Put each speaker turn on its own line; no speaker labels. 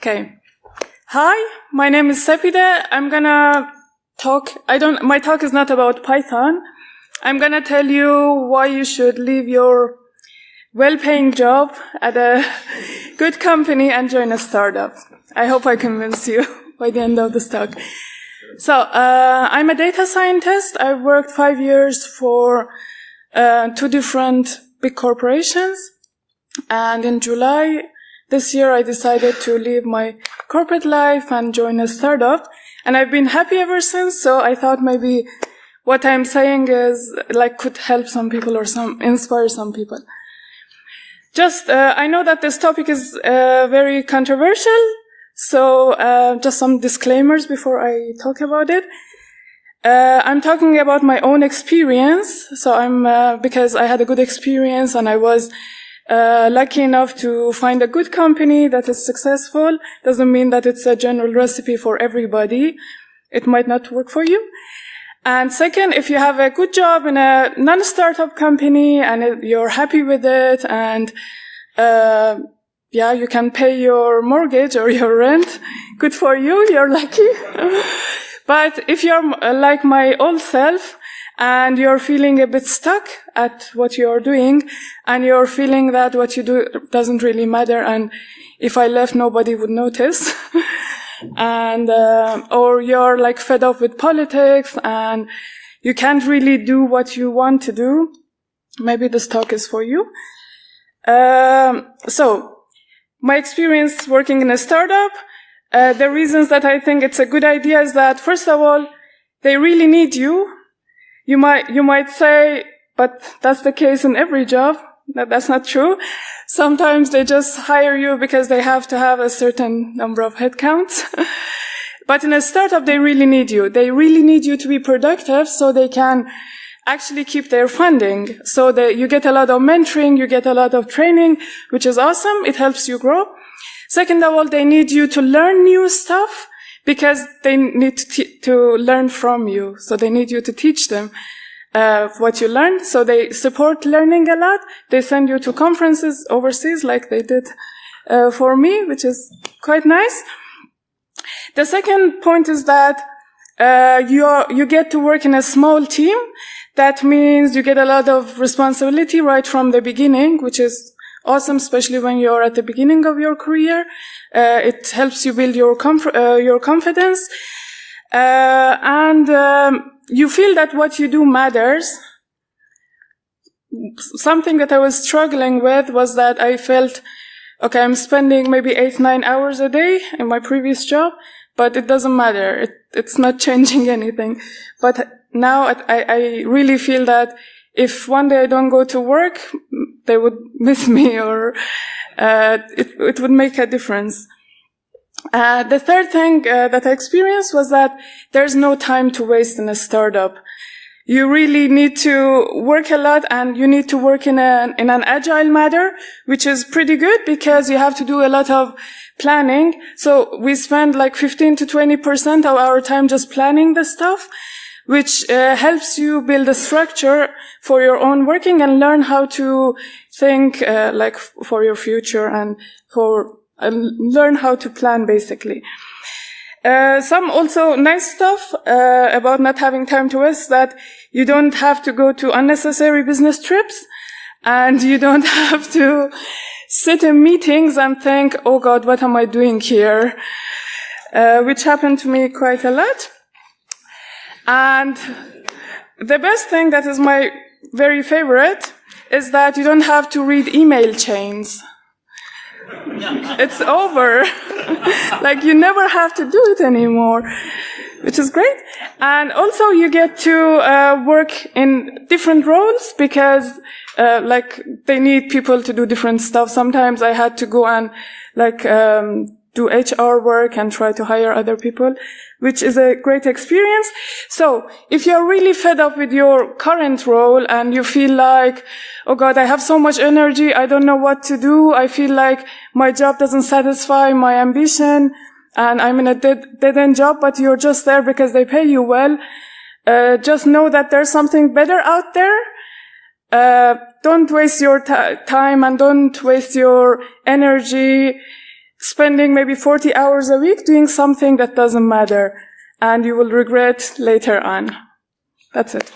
Okay. Hi, my name is Sepideh. I'm gonna talk. My talk is not about Python. I'm gonna tell you why you should leave your well-paying job at a good company and join a startup. I hope I convince you by the end of this talk. So, I'm a data scientist. I worked 5 years for 2 different big corporations. And in July this year, I decided to leave my corporate life and join a startup. And I've been happy ever since. So I thought maybe what I'm saying is could help some people or inspire some people. I know that this topic is very controversial. So just some disclaimers before I talk about it. I'm talking about my own experience. So because I had a good experience and I was lucky enough to find a good company that is successful. Doesn't mean that it's a general recipe for everybody. It might not work for you. And second, if you have a good job in a non-startup company and you're happy with it and you can pay your mortgage or your rent, good for you, you're lucky. But if you're like my old self, and you're feeling a bit stuck at what you're doing, and you're feeling that what you do doesn't really matter, and if I left, nobody would notice. And, or you're fed up with politics, and you can't really do what you want to do, maybe this talk is for you. So, my experience working in a startup, the reasons that I think it's a good idea is that, first of all, they really need you. You might say, but that's the case in every job. That's not true. Sometimes they just hire you because they have to have a certain number of headcounts. But in a startup, they really need you. They really need you to be productive so they can actually keep their funding. So you get a lot of mentoring, you get a lot of training, which is awesome. It helps you grow. Second of all, they need you to learn new stuff, because they need to learn from you. So they need you to teach them what you learned. So they support learning a lot. They send you to conferences overseas like they did for me, which is quite nice. The second point is that you get to work in a small team. That means you get a lot of responsibility right from the beginning, which is awesome, especially when you're at the beginning of your career. It helps you build your confidence. And you feel that what you do matters. Something that I was struggling with was that I felt, okay, I'm spending maybe 8-9 hours a day in my previous job, but it doesn't matter. It's not changing anything. But now I really feel that if one day I don't go to work, they would miss me, or it would make a difference. The third thing that I experienced was that there's no time to waste in a startup. You really need to work a lot, and you need to work in an agile manner, which is pretty good because you have to do a lot of planning. So we spend 15 to 20% of our time just planning the stuff, which helps you build a structure for your own working and learn how to think for your future and learn how to plan, basically. Some also nice stuff about not having time to waste, that you don't have to go to unnecessary business trips, and you don't have to sit in meetings and think, oh God, what am I doing here? Which happened to me quite a lot. And the best thing, that is my very favorite, is that you don't have to read email chains. It's over. You never have to do it anymore, which is great. And also you get to work in different roles because they need people to do different stuff. Sometimes I had to go and do HR work and try to hire other people, which is a great experience. So if you're really fed up with your current role and you feel like, oh God, I have so much energy, I don't know what to do, I feel like my job doesn't satisfy my ambition, and I'm in a dead-end job, but you're just there because they pay you well, just know that there's something better out there. Don't waste your time and don't waste your energy spending maybe 40 hours a week doing something that doesn't matter, and you will regret later on. That's it.